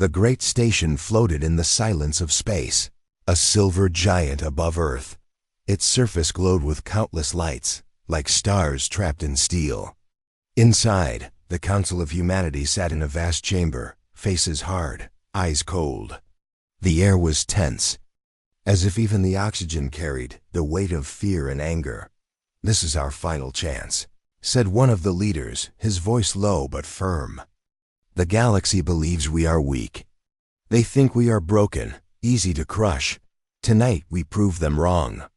The great station floated in the silence of space, a silver giant above Earth. Its surface glowed with countless lights, like stars trapped in steel. Inside, the Council of Humanity sat in a vast chamber, faces hard, eyes cold. The air was tense, as if even the oxygen carried the weight of fear and anger. "This is our final chance," said one of the leaders, his voice low but firm. "The galaxy believes we are weak. They think we are broken, easy to crush. Tonight we prove them wrong."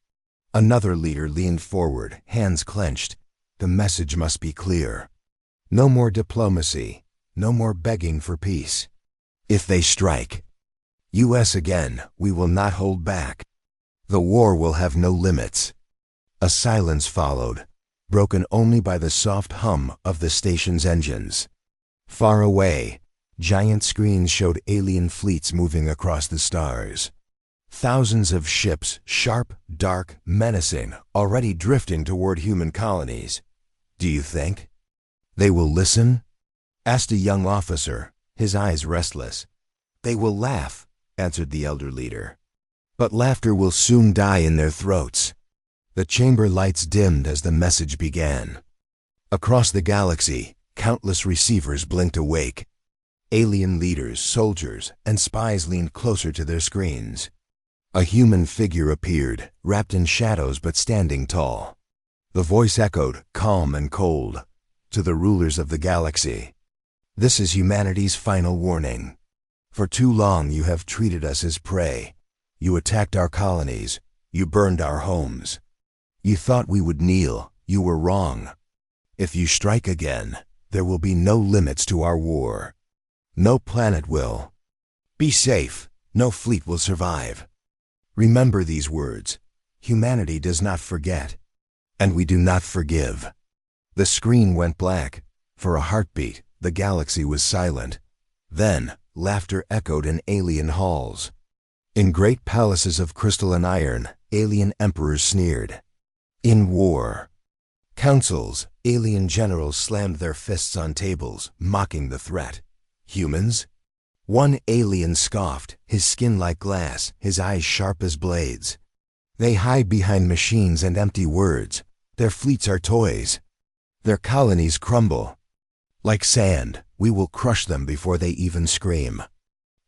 Another leader leaned forward, hands clenched. The message must be clear. No more diplomacy, no more begging for peace. If they strike, US again, we will not hold back. The war will have no limits. A silence followed, broken only by the soft hum of the station's engines. Far away, giant screens showed alien fleets moving across the stars. Thousands of ships, sharp, dark, menacing, already drifting toward human colonies. "Do you think they will listen?" asked a young officer, his eyes restless. "They will laugh," answered the elder leader. "But laughter will soon die in their throats." The chamber lights dimmed as the message began. Across the galaxy, countless receivers blinked awake. Alien leaders, soldiers, and spies leaned closer to their screens. A human figure appeared, wrapped in shadows but standing tall. The voice echoed, calm and cold, to the rulers of the galaxy. "This is humanity's final warning. For too long you have treated us as prey. You attacked our colonies. You burned our homes. You thought we would kneel. You were wrong. If you strike again, there will be no limits to our war. No planet will. Be safe. No fleet will survive. Remember these words. Humanity does not forget, and we do not forgive." The screen went black. For a heartbeat, the galaxy was silent. Then, laughter echoed in alien halls. In great palaces of crystal and iron, alien emperors sneered. In war, councils, alien generals slammed their fists on tables, mocking the threat. Humans? One alien scoffed, his skin like glass, his eyes sharp as blades. "They hide behind machines and empty words. Their fleets are toys. Their colonies crumble. Like sand, we will crush them before they even scream."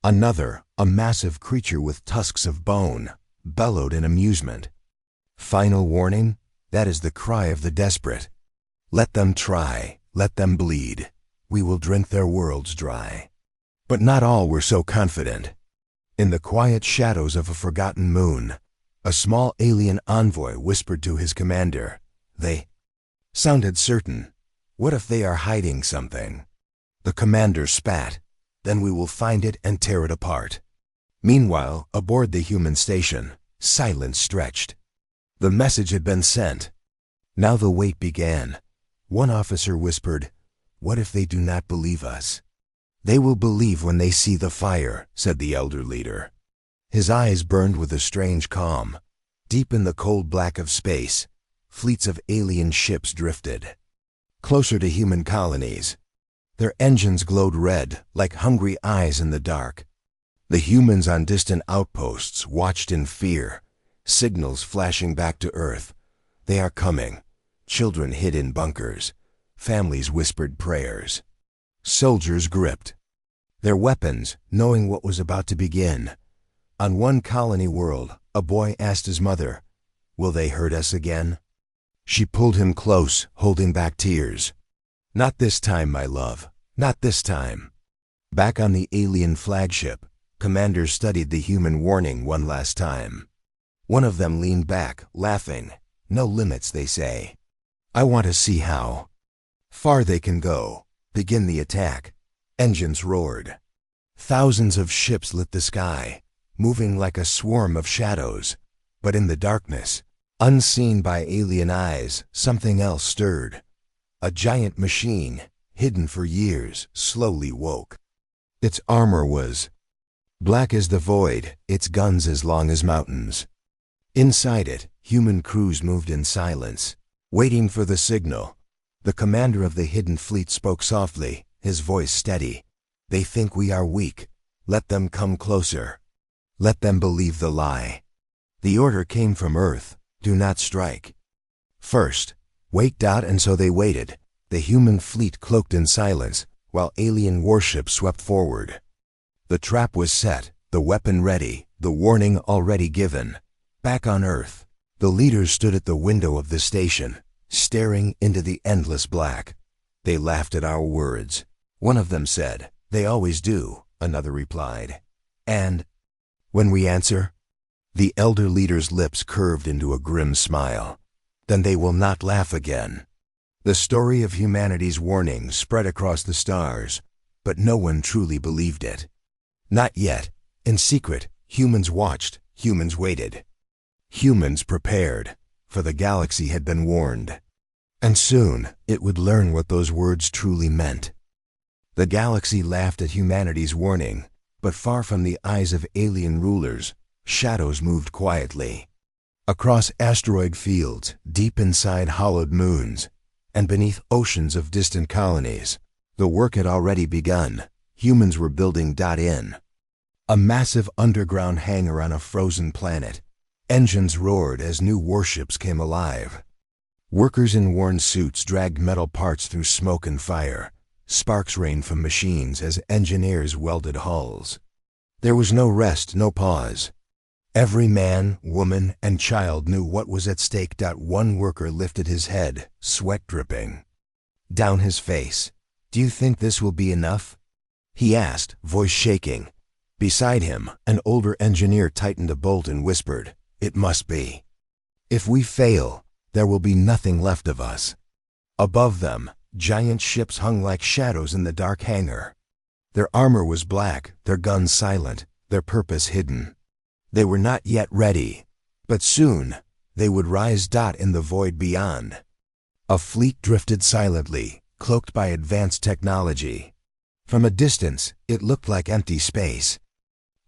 Another, a massive creature with tusks of bone, bellowed in amusement. "Final warning? That is the cry of the desperate. Let them try, let them bleed. We will drink their worlds dry." But not all were so confident. In the quiet shadows of a forgotten moon, a small alien envoy whispered to his commander. "They sounded certain. What if they are hiding something?" The commander spat. "Then we will find it and tear it apart." Meanwhile, aboard the human station, silence stretched. The message had been sent. Now the wait began. One officer whispered, "What if they do not believe us?" "They will believe when they see the fire," said the elder leader. His eyes burned with a strange calm. Deep in the cold black of space, fleets of alien ships drifted. Closer to human colonies. Their engines glowed red, like hungry eyes in the dark. The humans on distant outposts watched in fear, signals flashing back to Earth. "They are coming." Children hid in bunkers. Families whispered prayers. Soldiers gripped their weapons, knowing what was about to begin. On one colony world, a boy asked his mother, "Will they hurt us again?" She pulled him close, holding back tears. "Not this time, my love. Not this time." Back on the alien flagship, commanders studied the human warning one last time. One of them leaned back, laughing. "No limits, they say. I want to see how far they can go. Begin the attack." Engines roared. Thousands of ships lit the sky, moving like a swarm of shadows. But in the darkness, unseen by alien eyes, something else stirred. A giant machine, hidden for years, slowly woke. Its armor was black as the void, its guns as long as mountains. Inside it, human crews moved in silence, waiting for the signal. The commander of the hidden fleet spoke softly, his voice steady. "They think we are weak, Let them come closer. Let them believe the lie. The order came from Earth. Do not strike. First, wait. And so they waited, the human fleet cloaked in silence, while alien warships swept forward. The trap was set, the weapon ready, the warning already given. Back on Earth, the leaders stood at the window of the station, staring into the endless black. They laughed at our words. One of them said, "They always do," another replied. And when we answer, the elder leader's lips curved into a grim smile. Then they will not laugh again. The story of humanity's warning spread across the stars, but no one truly believed it. Not yet. In secret, humans watched, humans waited. Humans prepared, for the galaxy had been warned. And soon, it would learn what those words truly meant. The galaxy laughed at humanity's warning, but far from the eyes of alien rulers, shadows moved quietly. Across asteroid fields, deep inside hollowed moons, and beneath oceans of distant colonies, the work had already begun. Humans were building .in. A massive underground hangar on a frozen planet. Engines roared as new warships came alive. Workers in worn suits dragged metal parts through smoke and fire. Sparks rained from machines as engineers welded hulls. There was no rest, no pause. Every man, woman, and child knew what was at stake. One worker lifted his head, sweat dripping down his face. "Do you think this will be enough?" he asked, voice shaking. Beside him, an older engineer tightened a bolt and whispered, "It must be. If we fail, there will be nothing left of us." Above them, giant ships hung like shadows in the dark hangar. Their armor was black, their guns silent, their purpose hidden. They were not yet ready, but soon they would rise. In the void beyond, a fleet drifted silently, cloaked by advanced technology. From a distance, it looked like empty space.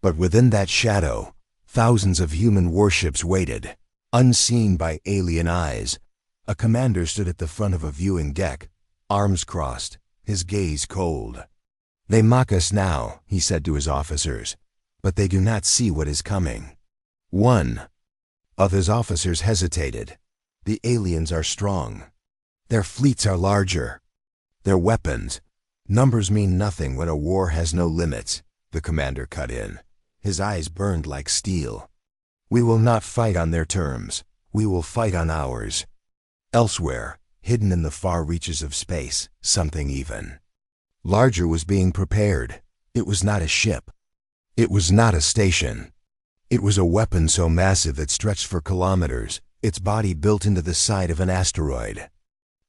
But within that shadow, thousands of human warships waited, unseen by alien eyes. A commander stood at the front of a viewing deck, arms crossed, his gaze cold. "They mock us now," he said to his officers, "but they do not see what is coming." One of his officers hesitated. "The aliens are strong. Their fleets are larger. Their weapons. Numbers mean nothing when a war has no limits," the commander cut in. His eyes burned like steel. "We will not fight on their terms. We will fight on ours." Elsewhere, hidden in the far reaches of space, something even larger was being prepared. It was not a ship. It was not a station. It was a weapon so massive it stretched for kilometers, its body built into the side of an asteroid.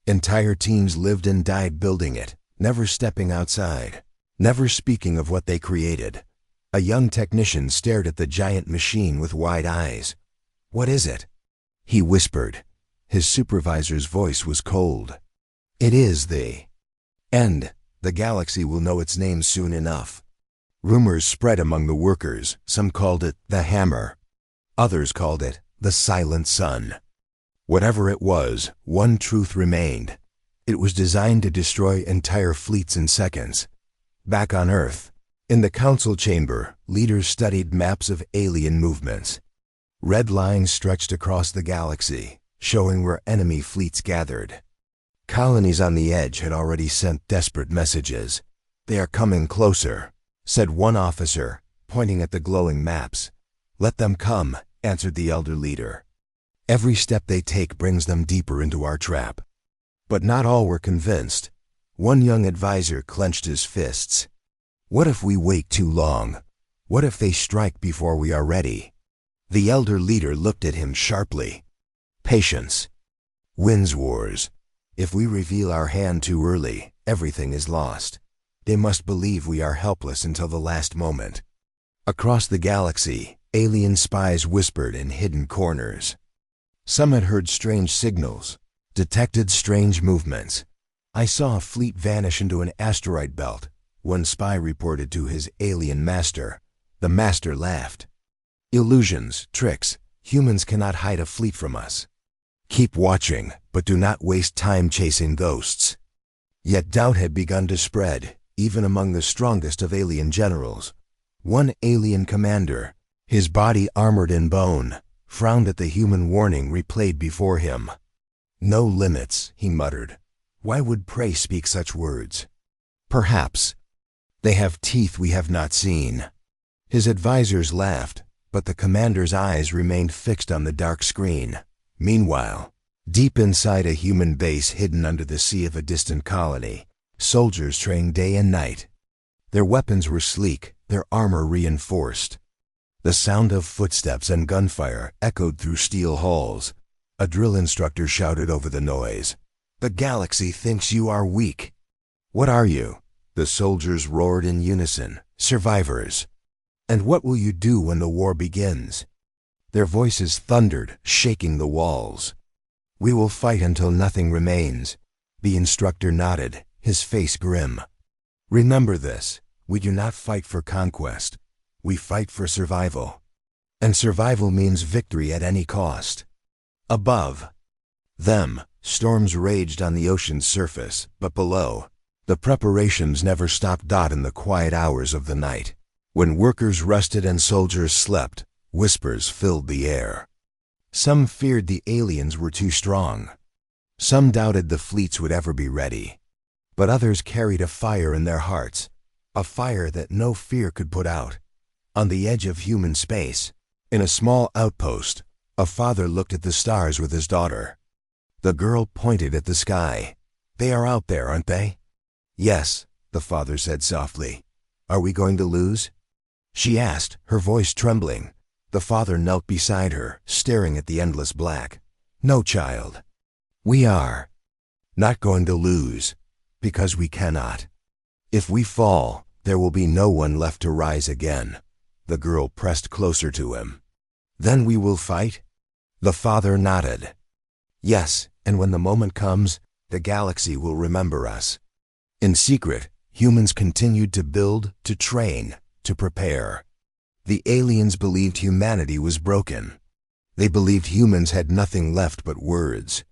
Entire teams lived and died building it, never stepping outside, never speaking of what they created. A young technician stared at the giant machine with wide eyes. "What is it?" he whispered. His supervisor's voice was cold. "It is the end. The galaxy will know its name soon enough." Rumors spread among the workers. Some called it the Hammer. Others called it the Silent Sun. Whatever it was, one truth remained. It was designed to destroy entire fleets in seconds. Back on Earth, in the council chamber, leaders studied maps of alien movements. Red lines stretched across the galaxy, showing where enemy fleets gathered. Colonies on the edge had already sent desperate messages. "They are coming closer," said one officer, pointing at the glowing maps. "Let them come," answered the elder leader. "Every step they take brings them deeper into our trap." But not all were convinced. One young advisor clenched his fists. "What if we wait too long? What if they strike before we are ready?" The elder leader looked at him sharply. "Patience wins wars. If we reveal our hand too early, everything is lost. They must believe we are helpless until the last moment." Across the galaxy, alien spies whispered in hidden corners. Some had heard strange signals, detected strange movements. "I saw a fleet vanish into an asteroid belt," one spy reported to his alien master. The master laughed. "Illusions, tricks. Humans cannot hide a fleet from us. Keep watching, but do not waste time chasing ghosts." Yet doubt had begun to spread, even among the strongest of alien generals. One alien commander, his body armored in bone, frowned at the human warning replayed before him. "No limits," he muttered. "Why would prey speak such words? Perhaps they have teeth we have not seen." His advisors laughed, but the commander's eyes remained fixed on the dark screen. Meanwhile, deep inside a human base hidden under the sea of a distant colony, soldiers trained day and night. Their weapons were sleek, their armor reinforced. The sound of footsteps and gunfire echoed through steel halls. A drill instructor shouted over the noise. "The galaxy thinks you are weak." "What are you?" The soldiers roared in unison. "Survivors." "And what will you do when the war begins?" Their voices thundered, shaking the walls. "We will fight until nothing remains." The instructor nodded, his face grim. "Remember this, we do not fight for conquest. We fight for survival. And survival means victory at any cost." Above them, storms raged on the ocean's surface, but below, the preparations never stopped. In the quiet hours of the night, when workers rested and soldiers slept, whispers filled the air. Some feared the aliens were too strong. Some doubted the fleets would ever be ready. But others carried a fire in their hearts, a fire that no fear could put out. On the edge of human space, in a small outpost, a father looked at the stars with his daughter. The girl pointed at the sky. "They are out there, aren't they?" "Yes," the father said softly. "Are we going to lose?" she asked, her voice trembling. The father knelt beside her, staring at the endless black. "No, child. We are not going to lose, because we cannot. If we fall, there will be no one left to rise again." The girl pressed closer to him. "Then we will fight?" The father nodded. "Yes, and when the moment comes, the galaxy will remember us." In secret, humans continued to build, to train, to prepare. The aliens believed humanity was broken. They believed humans had nothing left but words.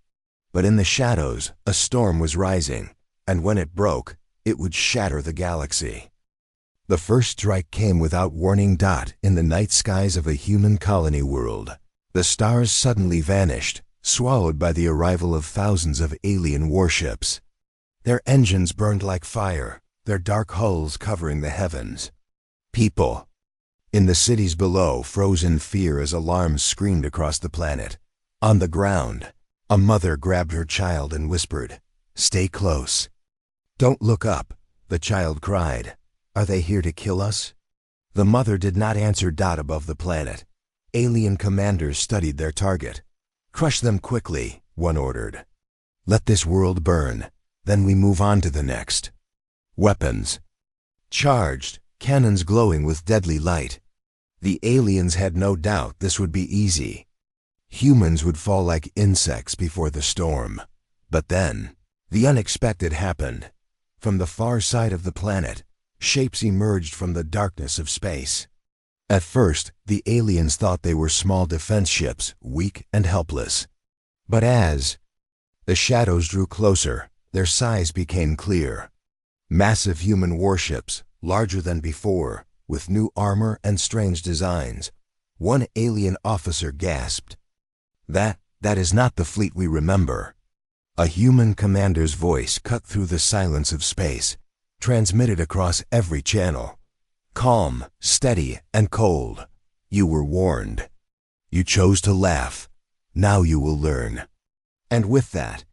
But in the shadows, a storm was rising, and when it broke, it would shatter the galaxy. The first strike came without warning. In the night skies of a human colony world, the stars suddenly vanished, swallowed by the arrival of thousands of alien warships. Their engines burned like fire, their dark hulls covering the heavens. People in the cities below froze in fear as alarms screamed across the planet. On the ground, a mother grabbed her child and whispered, "Stay close." "Don't look up," the child cried. "Are they here to kill us?" The mother did not answer. Above the planet, alien commanders studied their target. "Crush them quickly," one ordered. "Let this world burn, then we move on to the next." Weapons charged, cannons glowing with deadly light. The aliens had no doubt this would be easy. Humans would fall like insects before the storm. But then, the unexpected happened. From the far side of the planet, shapes emerged from the darkness of space. At first, the aliens thought they were small defense ships, weak and helpless. But as the shadows drew closer, their size became clear. Massive human warships, larger than before, with new armor and strange designs. One alien officer gasped, That is not the fleet we remember." A human commander's voice cut through the silence of space, transmitted across every channel. Calm, steady, and cold. "You were warned. You chose to laugh. Now you will learn." And with that,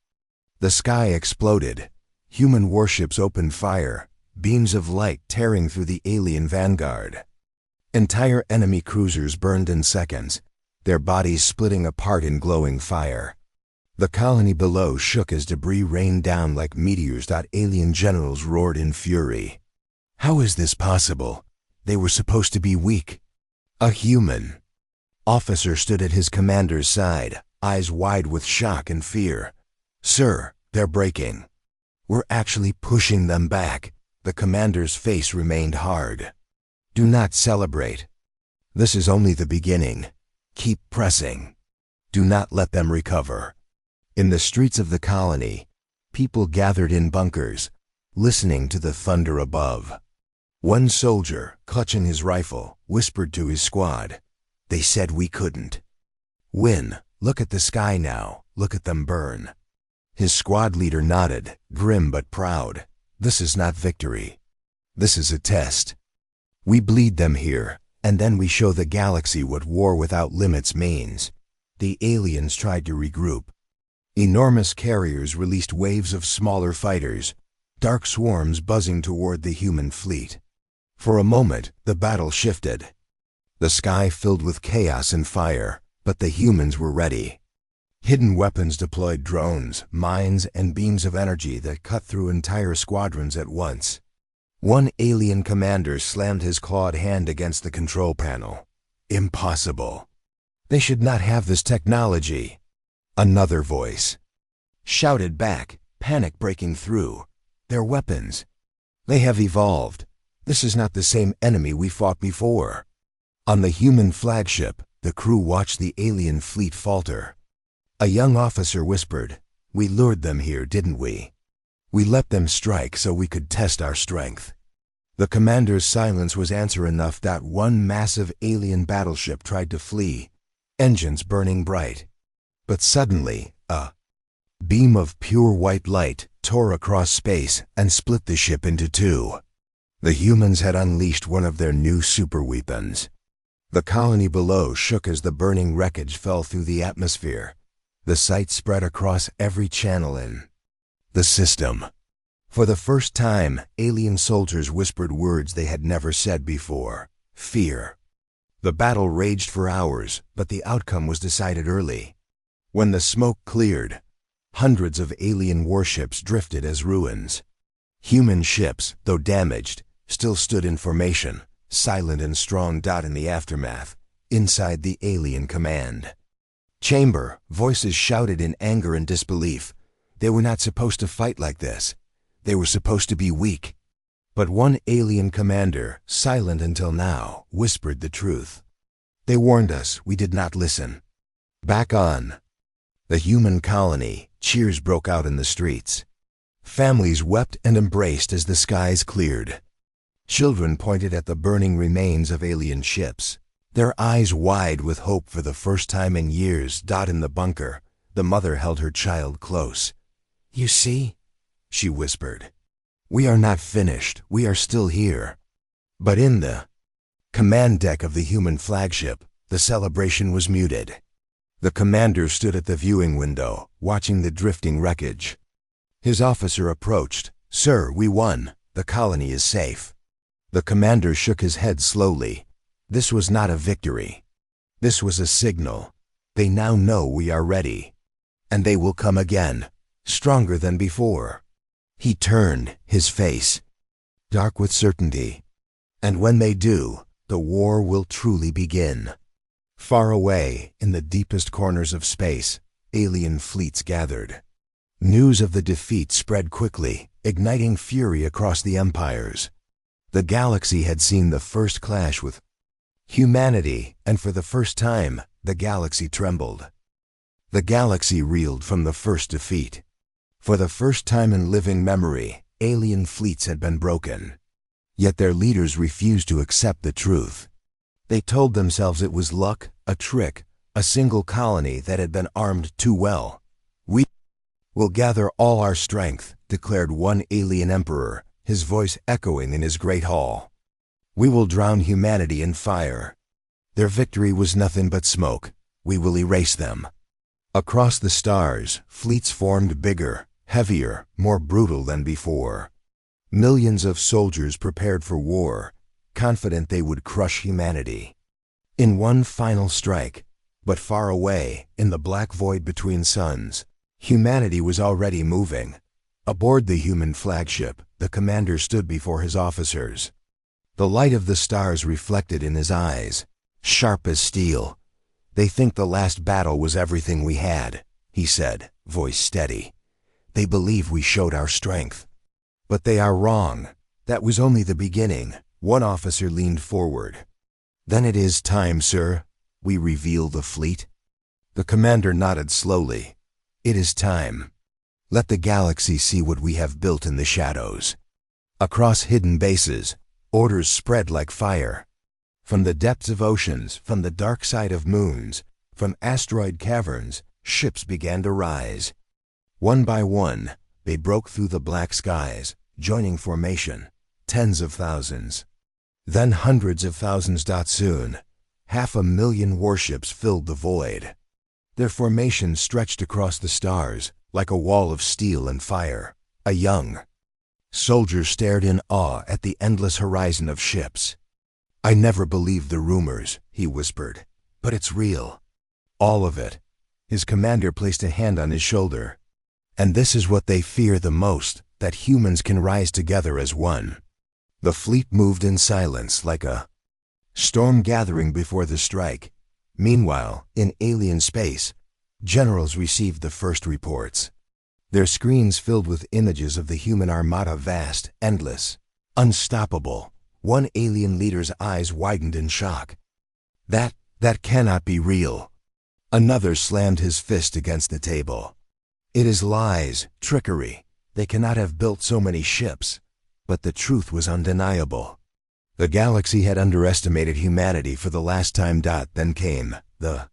the sky exploded. Human warships opened fire, beams of light tearing through the alien vanguard. Entire enemy cruisers burned in seconds, their bodies splitting apart in glowing fire. The colony below shook as debris rained down like meteors. Alien generals roared in fury. "How is this possible? They were supposed to be weak." A human officer stood at his commander's side, eyes wide with shock and fear. "Sir, they're breaking. We're actually pushing them back." The commander's face remained hard. "Do not celebrate. This is only the beginning. Keep pressing. Do not let them recover." In the streets of the colony, people gathered in bunkers, listening to the thunder above. One soldier, clutching his rifle, whispered to his squad, "They said we couldn't win. Look at the sky now. Look at them burn." His squad leader nodded, grim but proud. "This is not victory. This is a test. We bleed them here, and then we show the galaxy what war without limits means." The aliens tried to regroup. Enormous carriers released waves of smaller fighters, dark swarms buzzing toward the human fleet. For a moment, the battle shifted. The sky filled with chaos and fire, but the humans were ready. Hidden weapons deployed drones, mines, and beams of energy that cut through entire squadrons at once. One alien commander slammed his clawed hand against the control panel. "Impossible. They should not have this technology." Another voice shouted back, panic breaking through. "Their weapons. They have evolved. This is not the same enemy we fought before." On the human flagship, the crew watched the alien fleet falter. A young officer whispered, "We lured them here, didn't we? We let them strike so we could test our strength." The commander's silence was answer enough that one massive alien battleship tried to flee, engines burning bright. But suddenly, a beam of pure white light tore across space and split the ship into two. The humans had unleashed one of their new superweapons. The colony below shook as the burning wreckage fell through the atmosphere. The sight spread across every channel in the system. For the first time, alien soldiers whispered words they had never said before: fear. The battle raged for hours, but the outcome was decided early. When the smoke cleared, hundreds of alien warships drifted as ruins. Human ships, though damaged, still stood in formation, silent and strong. In the aftermath, inside the alien command chamber, voices shouted in anger and disbelief. They were not supposed to fight like this. They were supposed to be weak. But one alien commander, silent until now, whispered the truth. "They warned us, we did not listen." Back on the human colony, cheers broke out in the streets. Families wept and embraced as the skies cleared. Children pointed at the burning remains of alien ships, their eyes wide with hope for the first time in years. In the bunker, the mother held her child close. "You see," she whispered, "we are not finished, we are still here." But in the command deck of the human flagship, the celebration was muted. The commander stood at the viewing window, watching the drifting wreckage. His officer approached. "Sir, we won. The colony is safe." The commander shook his head slowly. This was not a victory. This was a signal. They now know we are ready. And they will come again, stronger than before. He turned, his face dark with certainty. And when they do, the war will truly begin. Far away, in the deepest corners of space, alien fleets gathered. News of the defeat spread quickly, igniting fury across the empires. The galaxy had seen the first clash with humanity, and for the first time, the galaxy trembled. The galaxy reeled from the first defeat. For the first time in living memory, alien fleets had been broken. Yet their leaders refused to accept the truth. They told themselves it was luck, a trick, a single colony that had been armed too well. "We will gather all our strength," declared one alien emperor, his voice echoing in his great hall. "We will drown humanity in fire. Their victory was nothing but smoke. We will erase them." Across the stars, fleets formed bigger, heavier, more brutal than before. Millions of soldiers prepared for war, confident they would crush humanity. In one final strike, but far away, in the black void between suns, humanity was already moving. Aboard the human flagship, the commander stood before his officers. The light of the stars reflected in his eyes, sharp as steel. "They think the last battle was everything we had," he said, voice steady. "They believe we showed our strength. But they are wrong. That was only the beginning." One officer leaned forward. "Then it is time, sir. We reveal the fleet." The commander nodded slowly. "It is time. Let the galaxy see what we have built in the shadows." Across hidden bases, Orders spread like fire. From the depths of oceans, from the dark side of moons, from asteroid caverns, ships began to rise. One by one, they broke through the black skies, joining formation, tens of thousands. Then hundreds of thousands. Soon, 500,000 warships filled the void. Their formation stretched across the stars, like a wall of steel and fire. A young soldier stared in awe at the endless horizon of ships. "I never believed the rumors," he whispered, "but it's real. All of it." His commander placed a hand on his shoulder. "And this is what they fear the most, that humans can rise together as one." The fleet moved in silence like a storm gathering before the strike. Meanwhile, in alien space, generals received the first reports. Their screens filled with images of the human armada, vast, endless, unstoppable. One alien leader's eyes widened in shock. That cannot be real." Another slammed his fist against the table. "It is lies, trickery. They cannot have built so many ships." But the truth was undeniable. The galaxy had underestimated humanity for the last time. Then came the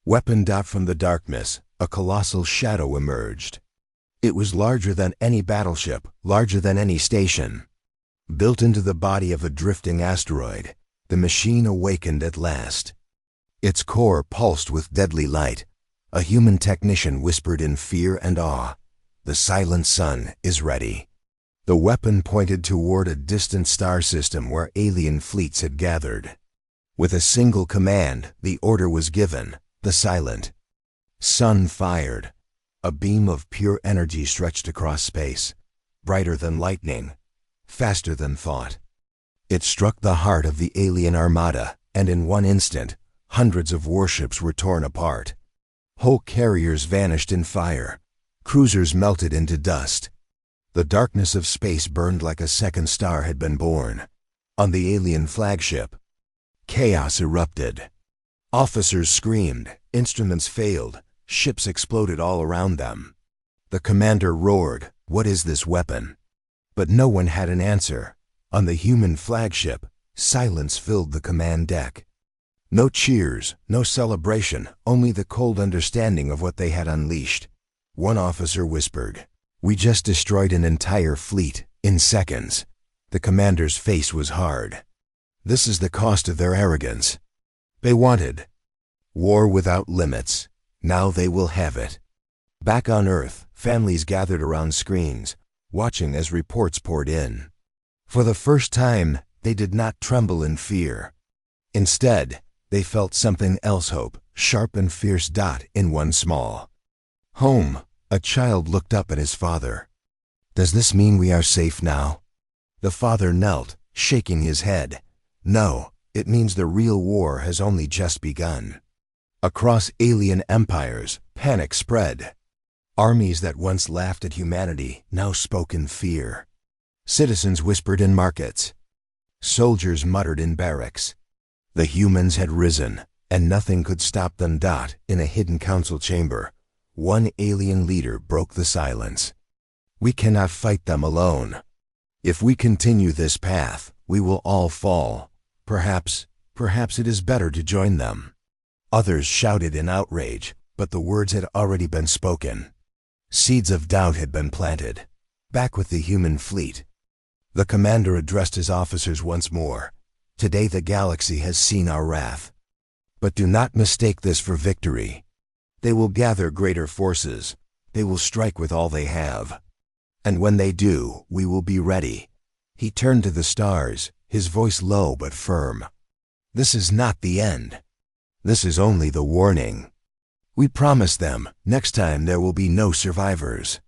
weapon. From the darkness, a colossal shadow emerged. It was larger than any battleship, larger than any station. Built into the body of a drifting asteroid, the machine awakened at last. Its core pulsed with deadly light. A human technician whispered in fear and awe, "The silent sun is ready." The weapon pointed toward a distant star system where alien fleets had gathered. With a single command, the order was given: the silent sun fired. A beam of pure energy stretched across space, brighter than lightning, faster than thought. It struck the heart of the alien armada, and in one instant, hundreds of warships were torn apart. Whole carriers vanished in fire. Cruisers melted into dust. The darkness of space burned like a second star had been born. On the alien flagship, chaos erupted. Officers screamed, instruments failed, ships exploded all around them. The commander roared, "What is this weapon?" But no one had an answer. On the human flagship, silence filled the command deck. No cheers, no celebration, only the cold understanding of what they had unleashed. One officer whispered, "We just destroyed an entire fleet, in seconds." The commander's face was hard. This is the cost of their arrogance. They wanted war without limits. Now they will have it. Back on Earth, families gathered around screens, watching as reports poured in. For the first time, they did not tremble in fear. Instead, they felt something else: hope, sharp and fierce. In one small home, a child looked up at his father. "Does this mean we are safe now?" The father knelt, shaking his head. "No, it means the real war has only just begun." Across alien empires, panic spread. Armies that once laughed at humanity now spoke in fear. Citizens whispered in markets. Soldiers muttered in barracks. The humans had risen, and nothing could stop them. In a hidden council chamber, one alien leader broke the silence. "We cannot fight them alone. If we continue this path, we will all fall. Perhaps it is better to join them." Others shouted in outrage, but the words had already been spoken. Seeds of doubt had been planted. Back with the human fleet, the commander addressed his officers once more. "Today the galaxy has seen our wrath. But do not mistake this for victory. They will gather greater forces. They will strike with all they have. And when they do, we will be ready." He turned to the stars, his voice low but firm. "This is not the end. This is only the warning. We promise them, next time there will be no survivors."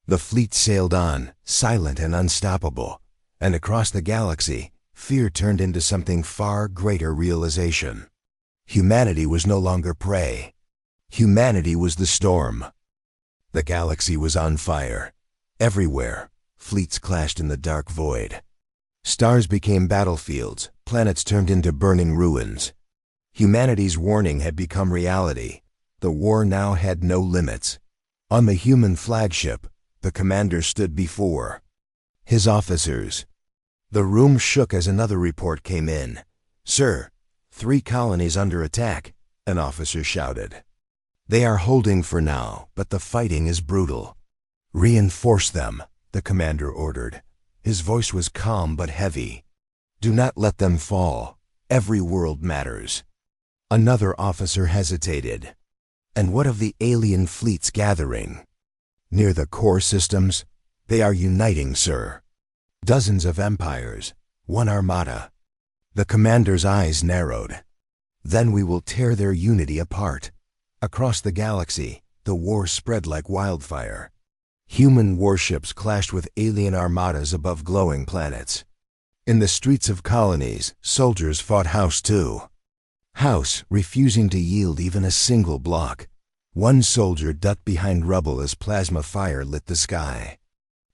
The fleet sailed on, silent and unstoppable, and across the galaxy, fear turned into something far greater: realization. Humanity was no longer prey. Humanity was the storm. The galaxy was on fire. Everywhere, fleets clashed in the dark void. Stars became battlefields, planets turned into burning ruins. Humanity's warning had become reality. The war now had no limits. On the human flagship, the commander stood before his officers. The room shook as another report came in. "Sir, 3 colonies under attack," an officer shouted. "They are holding for now, but the fighting is brutal." "Reinforce them," the commander ordered. His voice was calm but heavy. "Do not let them fall. Every world matters." Another officer hesitated. "And what of the alien fleets gathering?" "Near the core systems? They are uniting, sir. Dozens of empires, one armada." The commander's eyes narrowed. "Then we will tear their unity apart." Across the galaxy, the war spread like wildfire. Human warships clashed with alien armadas above glowing planets. In the streets of colonies, soldiers fought House 2. House refusing to yield even a single block. One soldier ducked behind rubble as plasma fire lit the sky.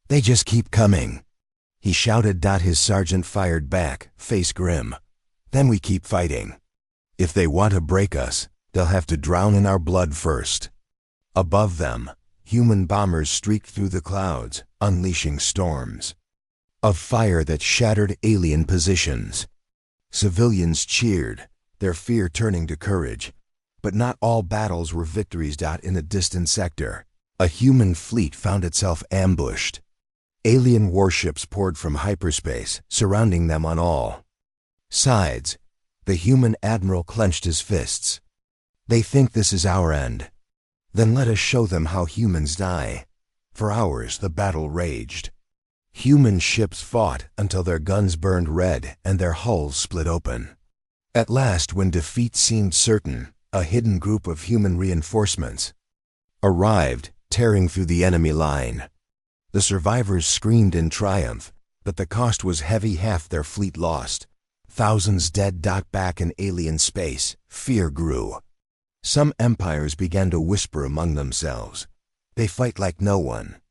"They just keep coming," he shouted. His sergeant fired back, face grim. "Then we keep fighting. If they want to break us, they'll have to drown in our blood first." Above them, human bombers streaked through the clouds, unleashing storms of fire that shattered alien positions. Civilians cheered, their fear turning to courage. But not all battles were victories. In a distant sector, a human fleet found itself ambushed. Alien warships poured from hyperspace, surrounding them on all sides. The human admiral clenched his fists. "They think this is our end. Then let us show them how humans die." For hours the battle raged. Human ships fought until their guns burned red and their hulls split open. At last, when defeat seemed certain, a hidden group of human reinforcements arrived, tearing through the enemy line. The survivors screamed in triumph, but the cost was heavy. Half their fleet lost. Thousands dead. Back in alien space, fear grew. Some empires began to whisper among themselves. "They fight like no one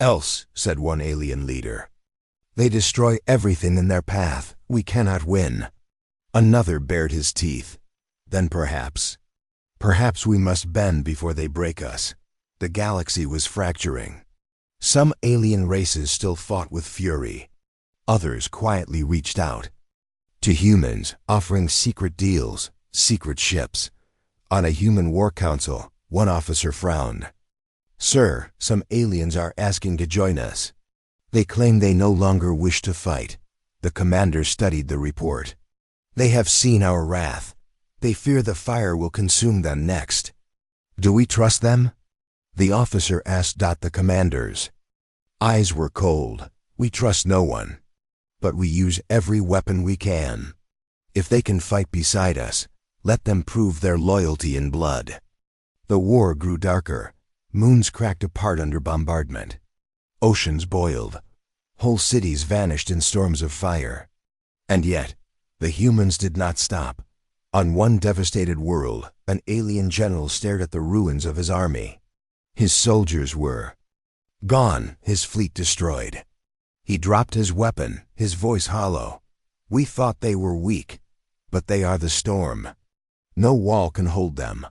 else," said one alien leader. "They destroy everything in their path. We cannot win." Another bared his teeth. "Then perhaps we must bend before they break us." The galaxy was fracturing. Some alien races still fought with fury. Others quietly reached out to humans, offering secret deals, secret ships. On a human war council, one officer frowned. "Sir, some aliens are asking to join us. They claim they no longer wish to fight." The commander studied the report. "They have seen our wrath. They fear the fire will consume them next." "Do we trust them?" the officer asked. The commander's eyes were cold. "We trust no one. But we use every weapon we can. If they can fight beside us, let them prove their loyalty in blood." The war grew darker. Moons cracked apart under bombardment. Oceans boiled. Whole cities vanished in storms of fire. And yet, the humans did not stop. On one devastated world, an alien general stared at the ruins of his army. His soldiers were gone, his fleet destroyed. He dropped his weapon, his voice hollow. "We thought they were weak, but they are the storm. No wall can hold them."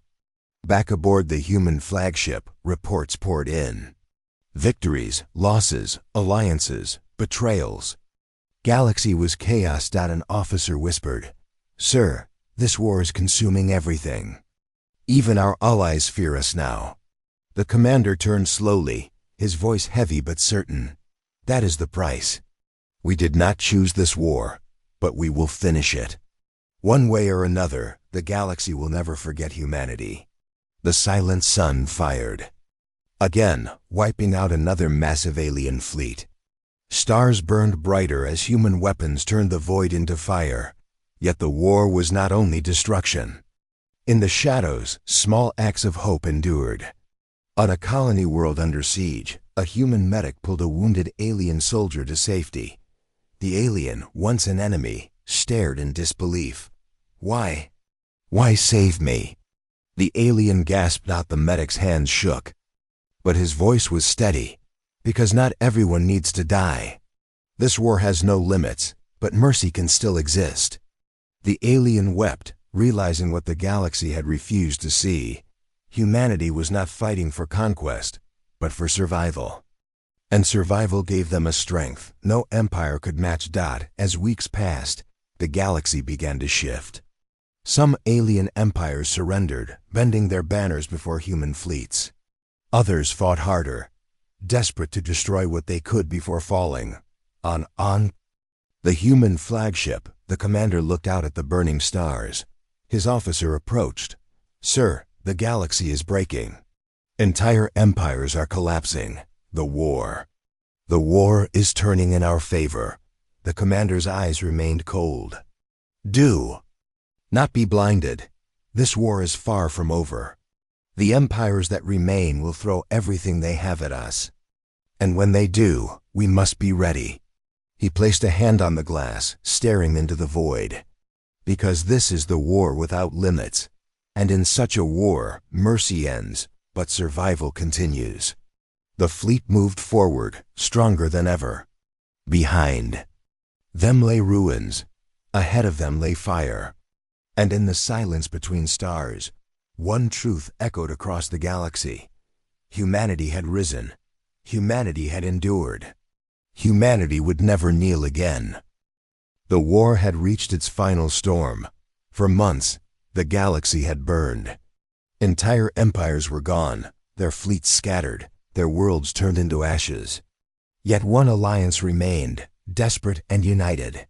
Back aboard the human flagship, reports poured in. Victories, losses, alliances, betrayals. Galaxy was chaos. An officer whispered, "Sir, this war is consuming everything. Even our allies fear us now." The commander turned slowly, his voice heavy but certain. "That is the price. We did not choose this war, but we will finish it. One way or another, the galaxy will never forget humanity." The silent sun fired again, wiping out another massive alien fleet. Stars burned brighter as human weapons turned the void into fire. Yet the war was not only destruction. In the shadows, small acts of hope endured. On a colony world under siege, a human medic pulled a wounded alien soldier to safety. The alien, once an enemy, stared in disbelief. "Why? Why save me?" The alien gasped out. The medic's hands shook. But his voice was steady. "Because not everyone needs to die. This war has no limits, but mercy can still exist." The alien wept, realizing what the galaxy had refused to see. Humanity was not fighting for conquest, but for survival. And survival gave them a strength no empire could match. As weeks passed, the galaxy began to shift. Some alien empires surrendered, bending their banners before human fleets. Others fought harder, desperate to destroy what they could before falling. On the human flagship, the commander looked out at the burning stars. His officer approached. "Sir, the galaxy is breaking. Entire empires are collapsing. The war is turning in our favor." The commander's eyes remained cold. "Do not be blinded. This war is far from over. The empires that remain will throw everything they have at us. And when they do, we must be ready." He placed a hand on the glass, staring into the void. "Because this is the war without limits. And in such a war, mercy ends, but survival continues." The fleet moved forward, stronger than ever. Behind them lay ruins. Ahead of them lay fire. And in the silence between stars, one truth echoed across the galaxy. Humanity had risen. Humanity had endured. Humanity would never kneel again. The war had reached its final storm. For months, the galaxy had burned. Entire empires were gone, their fleets scattered, their worlds turned into ashes. Yet one alliance remained, desperate and united.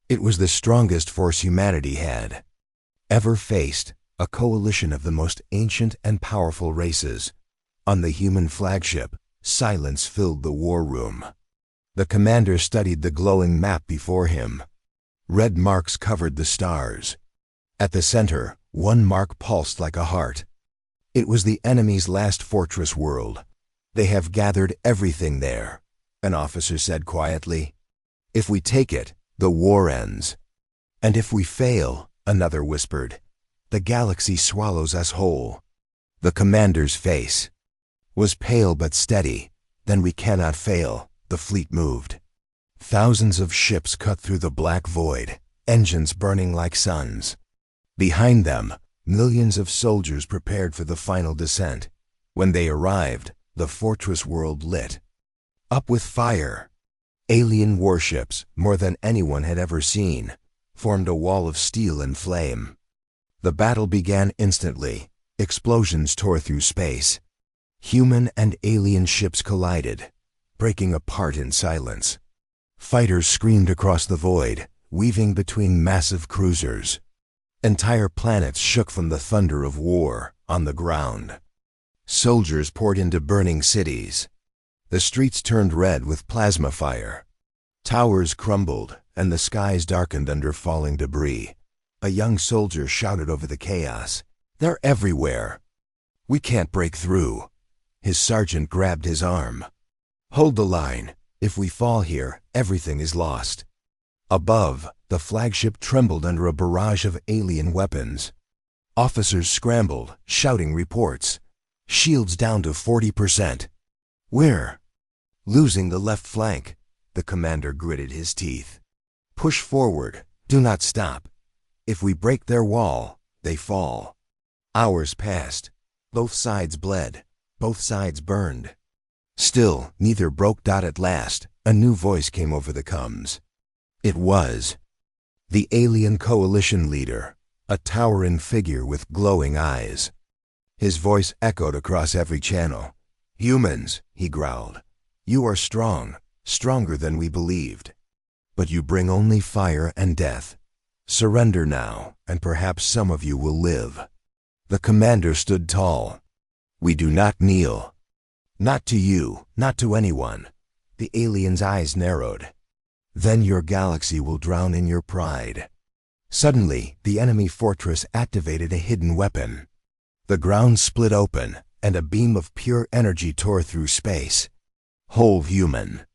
It was the strongest force humanity had ever faced, a coalition of the most ancient and powerful races. On the human flagship, silence filled the war room. The commander studied the glowing map before him. Red marks covered the stars. At the center, one mark pulsed like a heart. It was the enemy's last fortress world. "They have gathered everything there," an officer said quietly. "If we take it, the war ends. And if we fail," another whispered, "the galaxy swallows us whole." The commander's face was pale but steady. "Then we cannot fail." The fleet moved. Thousands of ships cut through the black void, engines burning like suns. Behind them, millions of soldiers prepared for the final descent. When they arrived, the fortress world lit up with fire. Alien warships, more than anyone had ever seen, formed a wall of steel and flame. The battle began instantly. Explosions tore through space. Human and alien ships collided, breaking apart in silence. Fighters screamed across the void, weaving between massive cruisers. Entire planets shook from the thunder of war. On the ground, soldiers poured into burning cities. The streets turned red with plasma fire. Towers crumbled, and the skies darkened under falling debris. A young soldier shouted over the chaos, "They're everywhere. We can't break through." His sergeant grabbed his arm. "Hold the line. If we fall here, everything is lost." Above, the flagship trembled under a barrage of alien weapons. Officers scrambled, shouting reports. "Shields down to 40%. We're losing the left flank." The commander gritted his teeth. "Push forward. Do not stop. If we break their wall, they fall." Hours passed. Both sides bled. Both sides burned. Still, neither broke. At last, a new voice came over the comms. It was the alien coalition leader, a towering figure with glowing eyes. His voice echoed across every channel. "Humans," he growled, "you are strong, stronger than we believed. But you bring only fire and death. Surrender now, and perhaps some of you will live." The commander stood tall. "We do not kneel. Not to you, not to anyone." The alien's eyes narrowed. "Then your galaxy will drown in your pride." Suddenly, the enemy fortress activated a hidden weapon. The ground split open, and a beam of pure energy tore through space. Whole human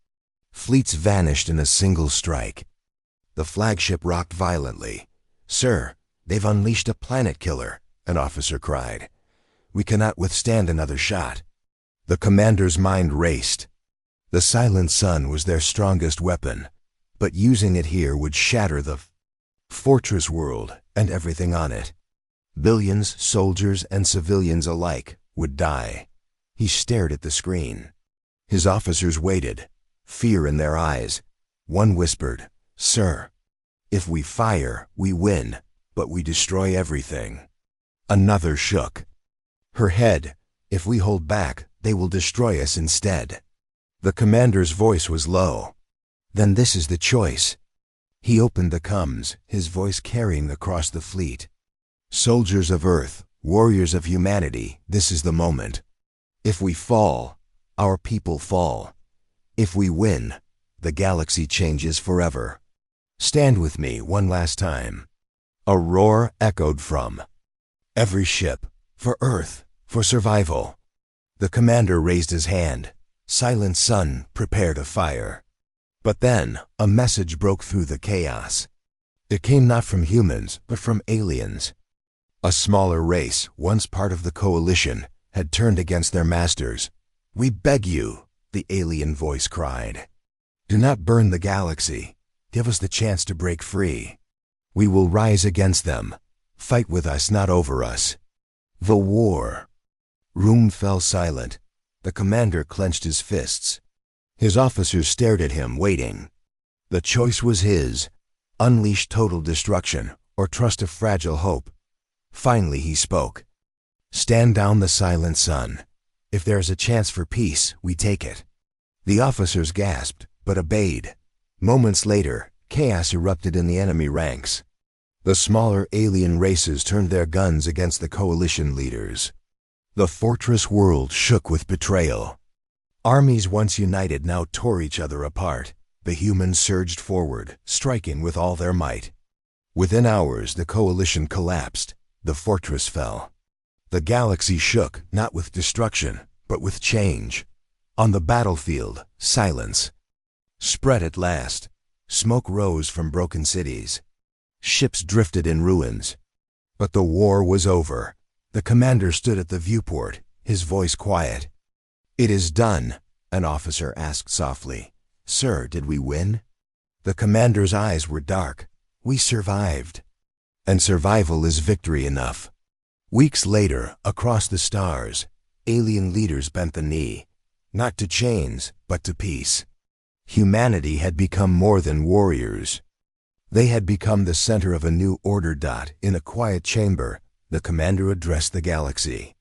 fleets vanished in a single strike. The flagship rocked violently. "Sir, they've unleashed a planet killer," an officer cried. "We cannot withstand another shot." The commander's mind raced. The silent sun was their strongest weapon, but using it here would shatter the fortress world and everything on it. Billions, soldiers and civilians alike, would die. He stared at the screen. His officers waited, fear in their eyes. One whispered, "Sir, if we fire, we win, but we destroy everything." Another shook her head. "If we hold back, they will destroy us instead." The commander's voice was low. "Then this is the choice." He opened the comms, his voice carrying across the fleet. "Soldiers of Earth, warriors of humanity, this is the moment. If we fall, our people fall. If we win, the galaxy changes forever. Stand with me one last time." A roar echoed from every ship. "For Earth, for survival." The commander raised his hand. "Silent Sun, prepare to fire." But then, a message broke through the chaos. It came not from humans, but from aliens. A smaller race, once part of the coalition, had turned against their masters. "We beg you," the alien voice cried. "Do not burn the galaxy. Give us the chance to break free. We will rise against them. Fight with us, not over us." The war. Room fell silent. The commander clenched his fists. His officers stared at him, waiting. The choice was his: unleash total destruction, or trust a fragile hope. Finally he spoke. "Stand down the Silent Sun. If there is a chance for peace, we take it." The officers gasped, but obeyed. Moments later, chaos erupted in the enemy ranks. The smaller alien races turned their guns against the coalition leaders. The fortress world shook with betrayal. Armies once united now tore each other apart. The humans surged forward, striking with all their might. Within hours, the coalition collapsed. The fortress fell. The galaxy shook, not with destruction, but with change. On the battlefield, silence spread at last. Smoke rose from broken cities. Ships drifted in ruins. But the war was over. The commander stood at the viewport, his voice quiet. "It is done," an officer asked softly. "Sir, did we win?" The commander's eyes were dark. "We survived. And survival is victory enough." Weeks later, across the stars, alien leaders bent the knee, not to chains, but to peace. Humanity had become more than warriors. They had become the center of a new order. In a quiet chamber, the commander addressed the galaxy.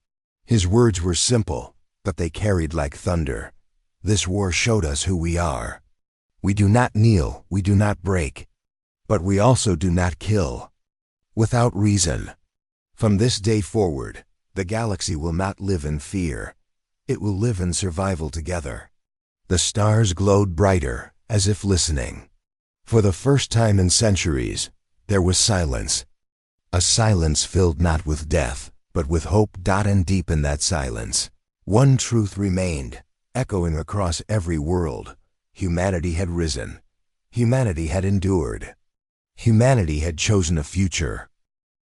His words were simple, but they carried like thunder. "This war showed us who we are. We do not kneel, we do not break, but we also do not kill. Without reason. From this day forward, the galaxy will not live in fear. It will live in survival together." The stars glowed brighter, as if listening. For the first time in centuries, there was silence. A silence filled not with death, but with hope. And deep in that silence, one truth remained, echoing across every world. Humanity had risen. Humanity had endured. Humanity had chosen a future,